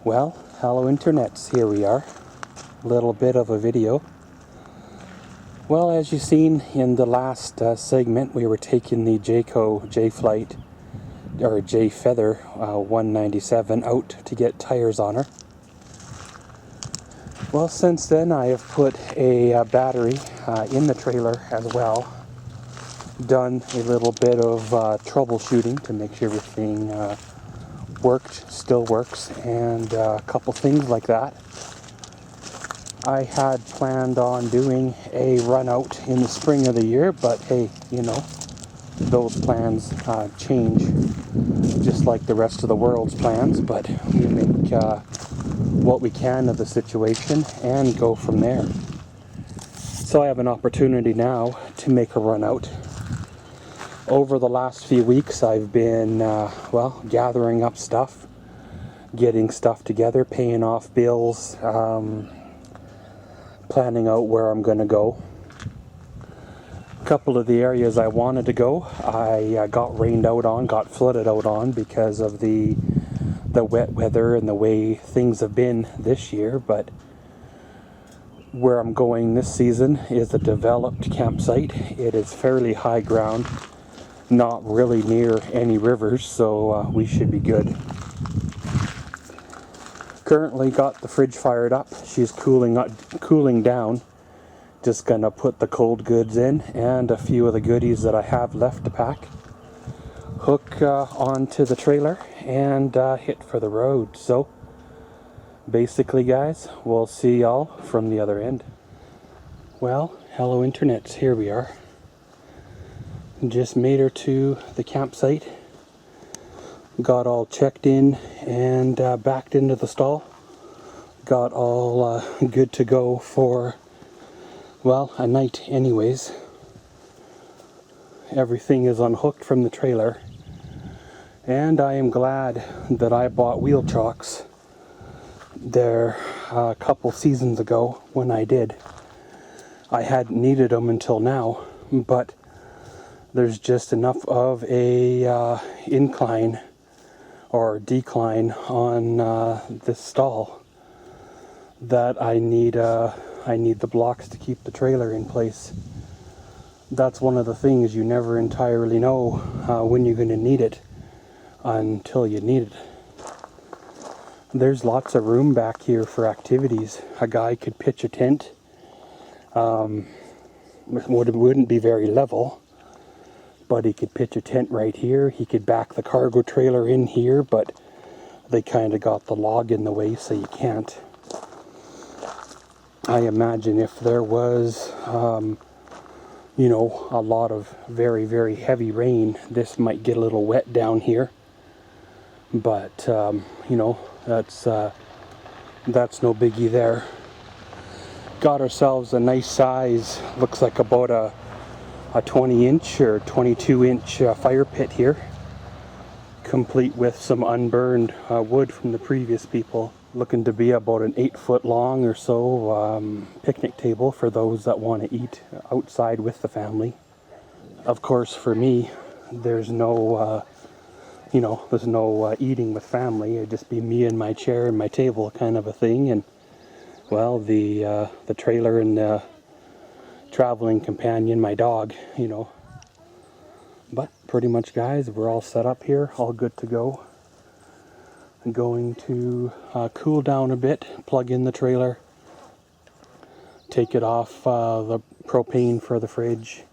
Well, hello internets, here we are. A little bit of a video. Well, as you've seen in the last segment, we were taking the Jayco J-Flight, or J-Feather 197 out to get tires on her. Well, since then I have put a battery in the trailer as well. Done a little bit of troubleshooting to make sure everything still works, and a couple things like that. I had planned on doing a run out in the spring of the year, but hey, you know, those plans change just like the rest of the world's plans, but we make what we can of the situation and go from there. So I have an opportunity now to make a run out. Over the last few weeks I've been, gathering up stuff, getting stuff together, paying off bills, planning out where I'm going to go. A couple of the areas I wanted to go, I got rained out on, got flooded out on because of the wet weather and the way things have been this year, but where I'm going this season is a developed campsite. It is fairly high ground, not really near any rivers, so we should be good. Currently got the fridge fired up. She's cooling down. Just gonna put the cold goods in and a few of the goodies that I have left to pack. Hook onto the trailer and hit for the road. So basically, guys, we'll see y'all from the other end. Well, hello internets, here we are. Just made her to the campsite. Got all checked in and backed into the stall. Got all good to go for, well, a night anyways. Everything is unhooked from the trailer. And I am glad that I bought wheel chocks there a couple seasons ago when I did. I hadn't needed them until now, but there's just enough of a incline or decline on this stall that I need the blocks to keep the trailer in place. That's one of the things you never entirely know when you're going to need it until you need it. There's lots of room back here for activities. A guy could pitch a tent. Wouldn't be very level, but he could pitch a tent right here. He could back the cargo trailer in here, but they kind of got the log in the way, so you can't. I imagine if there was, a lot of very, very heavy rain, this might get a little wet down here. But, that's no biggie there. Got ourselves a nice size, looks like about a 20-inch or 22-inch fire pit here, complete with some unburned wood from the previous people. Looking to be about an 8-foot long or so picnic table for those that want to eat outside with the family. Of course, for me, there's no eating with family. It'd just be me and my chair and my table kind of a thing, and well, the trailer and the traveling companion, my dog, But pretty much, guys, we're all set up here, all good to go. I'm going to cool down a bit, plug in the trailer, take it off the propane for the fridge,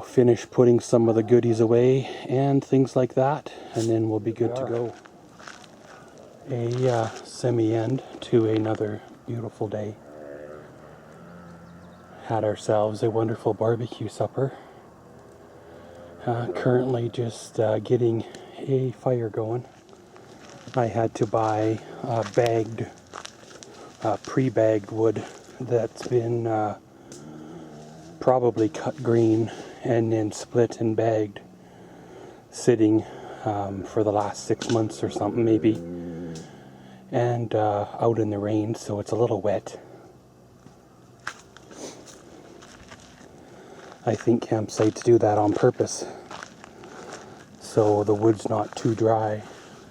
finish putting some of the goodies away and things like that, and then we'll be good to go. A semi-end to another beautiful day. Had ourselves a wonderful barbecue supper. Currently just getting a fire going. I had to buy pre-bagged wood that's been probably cut green and then split and bagged, sitting for the last 6 months or something maybe, and out in the rain, so it's a little wet. I think campsites do that on purpose. So the wood's not too dry,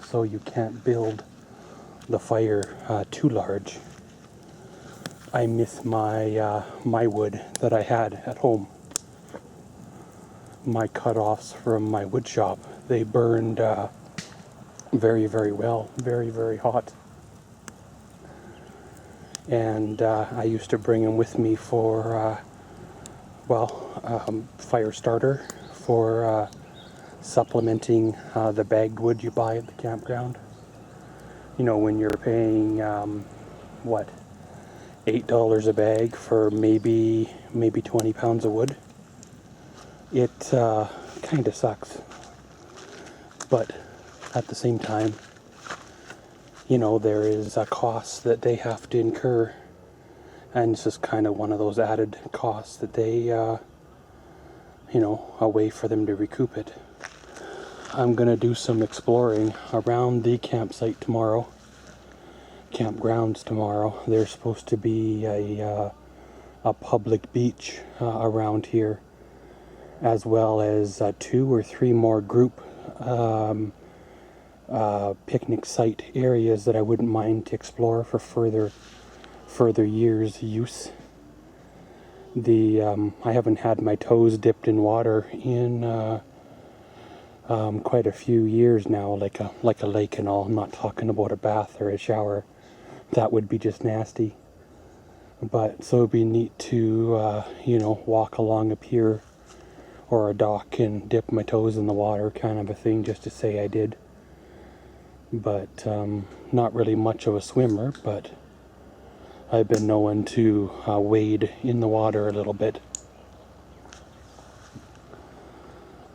so you can't build the fire too large. I miss my my wood that I had at home. My cut-offs from my wood shop, they burned very, very well, very, very hot. And I used to bring them with me for, fire starter, for supplementing the bagged wood you buy at the campground. You know, when you're paying, $8 a bag for maybe 20 pounds of wood. It kind of sucks. But at the same time, you know, there is a cost that they have to incur. And it's just kind of one of those added costs that they, a way for them to recoup it. I'm going to do some exploring around the campsite tomorrow. Campgrounds tomorrow. There's supposed to be a public beach around here, as well as 2 or 3 more group picnic site areas that I wouldn't mind to explore for further years' use. I haven't had my toes dipped in water in quite a few years now, like a lake and all. I'm not talking about a bath or a shower. That would be just nasty. But so it'd be neat to walk along a pier or a dock and dip my toes in the water, kind of a thing, just to say I did. But not really much of a swimmer, but I've been known to wade in the water a little bit.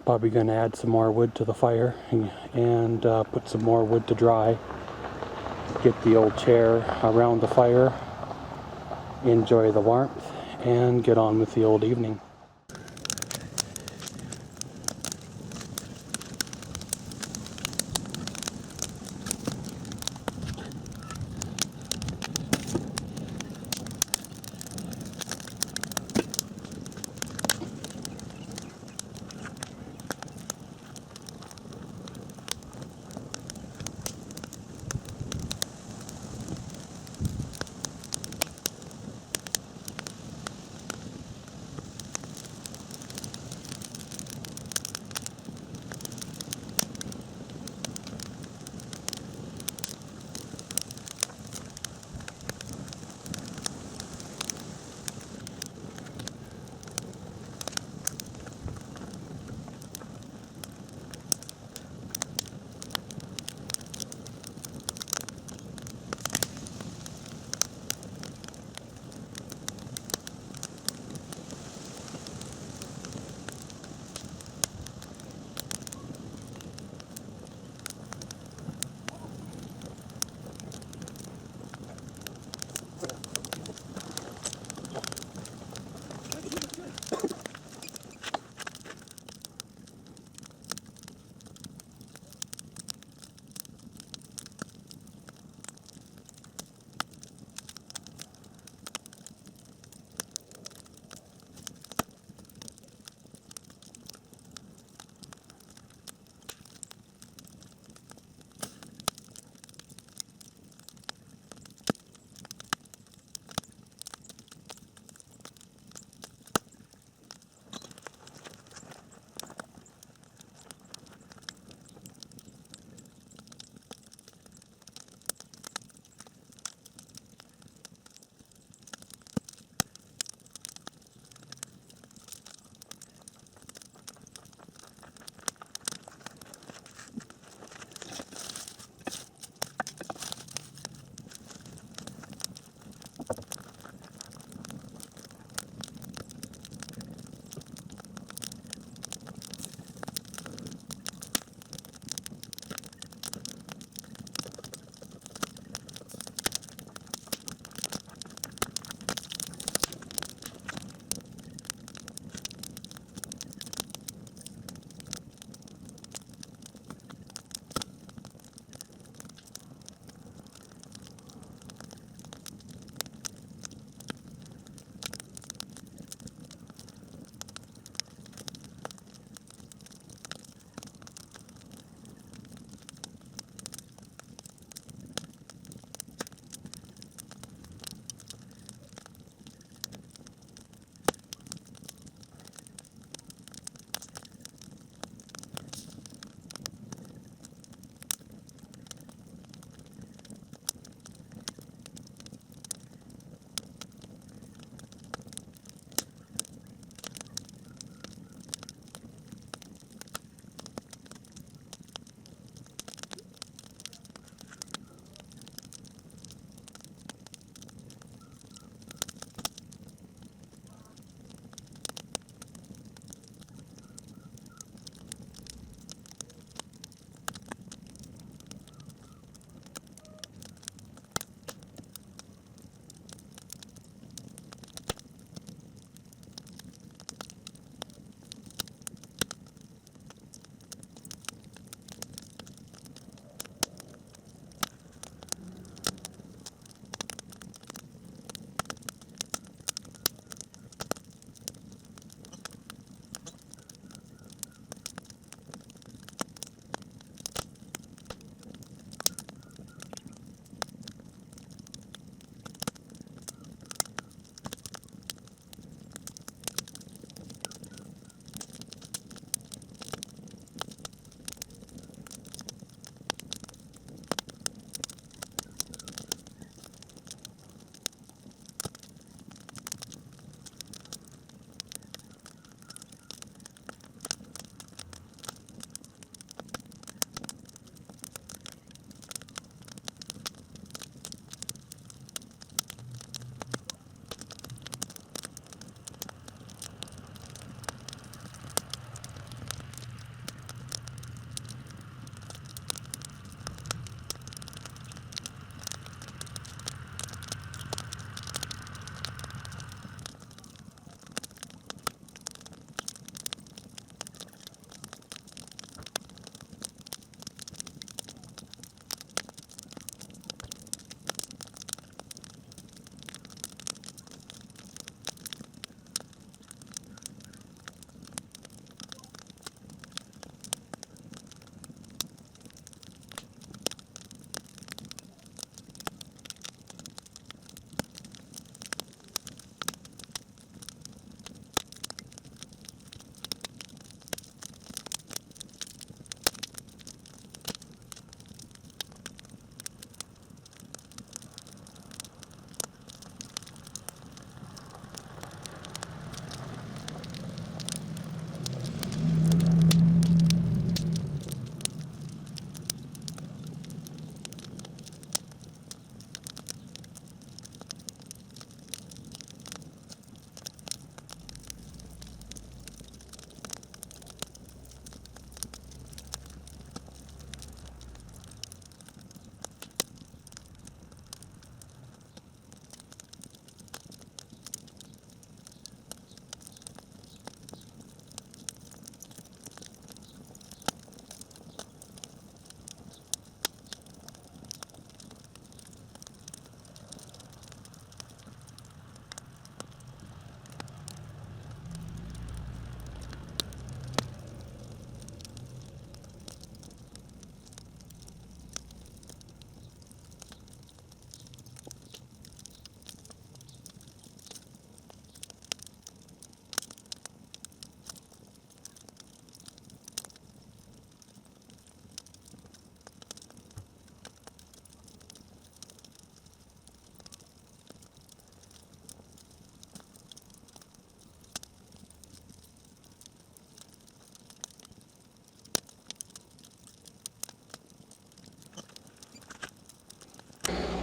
Probably going to add some more wood to the fire and put some more wood to dry. Get the old chair around the fire, enjoy the warmth, and get on with the old evening.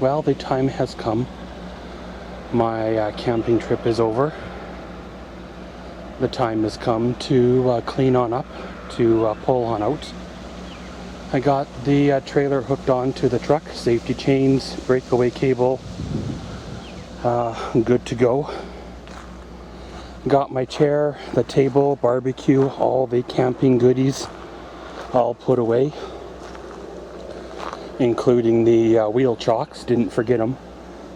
well, the time has come. My camping trip is over. The time has come to clean on up, to pull on out. I got the trailer hooked onto the truck, safety chains, breakaway cable, good to go. Got my chair, the table, barbecue, all the camping goodies all put away, including the wheel chocks. Didn't forget them.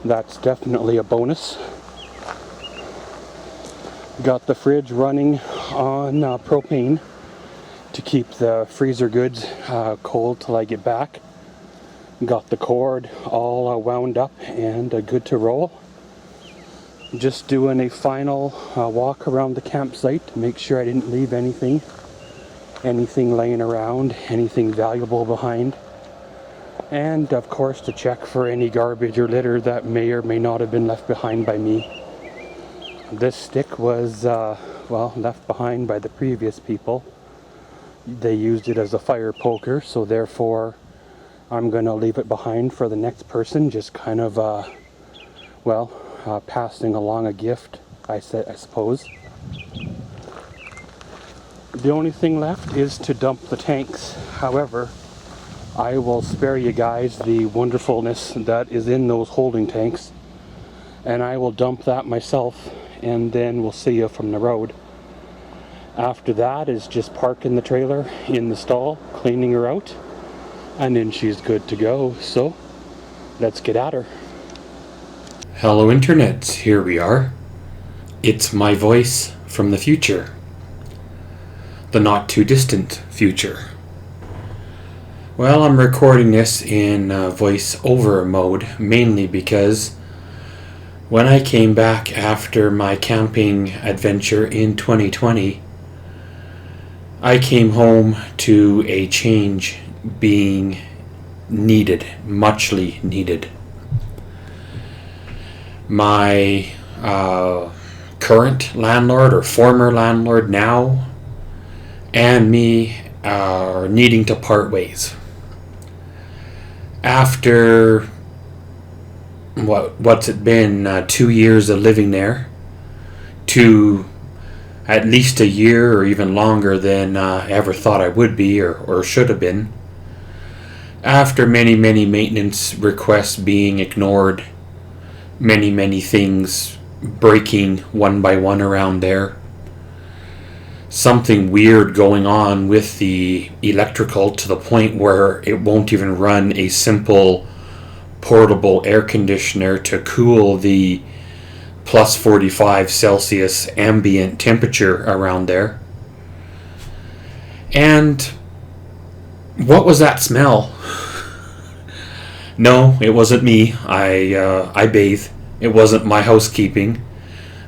That's definitely a bonus. Got the fridge running on propane to keep the freezer goods cold till I get back. Got the cord all wound up and good to roll. Just doing a final walk around the campsite to make sure I didn't leave anything laying around, anything valuable behind. And of course to check for any garbage or litter that may or may not have been left behind by me. This stick was, left behind by the previous people. They used it as a fire poker, so therefore I'm going to leave it behind for the next person, just kind of, passing along a gift, I suppose. The only thing left is to dump the tanks. However, I will spare you guys the wonderfulness that is in those holding tanks, and I will dump that myself, and then we'll see you from the road. After that is just parking the trailer in the stall, cleaning her out, and then she's good to go. So let's get at her. Hello Internet, here we are. It's my voice from the future. The not too distant future. Well, I'm recording this in voice-over mode, mainly because when I came back after my camping adventure in 2020, I came home to a change being needed, muchly needed. My current landlord, or former landlord now, and me are needing to part ways. After what's it been, 2 years of living there, to at least a year or even longer than I ever thought I would be or should have been. After many maintenance requests being ignored, many things breaking one by one around there, something weird going on with the electrical to the point where it won't even run a simple portable air conditioner to cool the plus 45 Celsius ambient temperature around there. And what was that smell? No, it wasn't me. I bathe. It wasn't my housekeeping.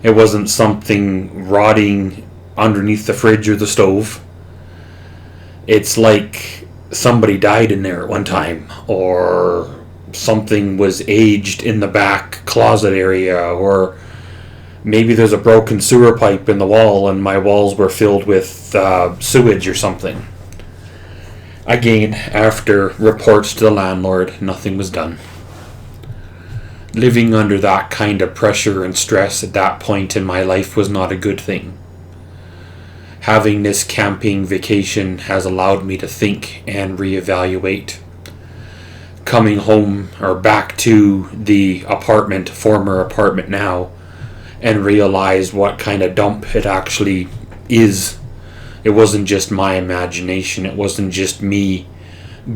It wasn't something rotting underneath the fridge or the stove. It's like somebody died in there at one time, or something was aged in the back closet area, or maybe there's a broken sewer pipe in the wall and my walls were filled with sewage or something. Again, after reports to the landlord, nothing was done. Living under that kind of pressure and stress at that point in my life was not a good thing. Having this camping vacation has allowed me to think and reevaluate. Coming home, or back to the apartment, former apartment now, and realize what kind of dump it actually is. It wasn't just my imagination. It wasn't just me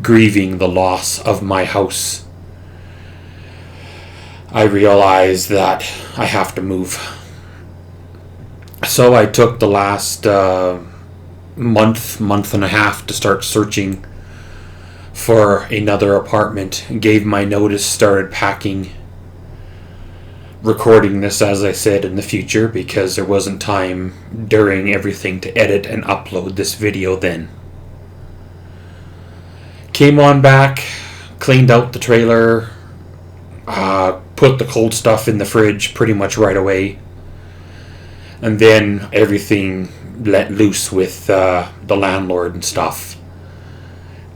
grieving the loss of my house. I realized that I have to move. So I took the last month and a half to start searching for another apartment. Gave my notice, started packing. Recording this, as I said, in the future, because there wasn't time during everything to edit and upload this video then. Came on back, cleaned out the trailer, put the cold stuff in the fridge pretty much right away, and then everything let loose with the landlord and stuff.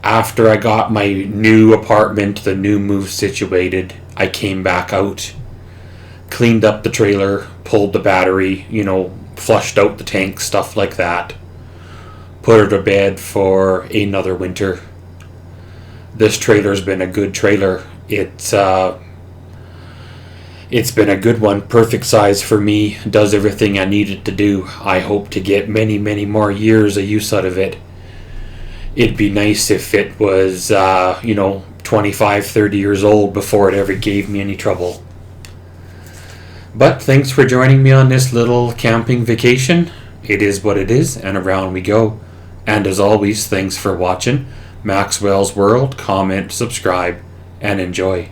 After I got my new apartment, the new move situated, I came back out, cleaned up the trailer, pulled the battery, flushed out the tank, stuff like that. Put her to bed for another winter. This trailer's been a good trailer. It's been a good one, perfect size for me, does everything I need it to do. I hope to get many, many more years of use out of it. It'd be nice if it was, 25, 30 years old before it ever gave me any trouble. But thanks for joining me on this little camping vacation. It is what it is, and around we go. And as always, thanks for watching. Maxwell's World, comment, subscribe, and enjoy.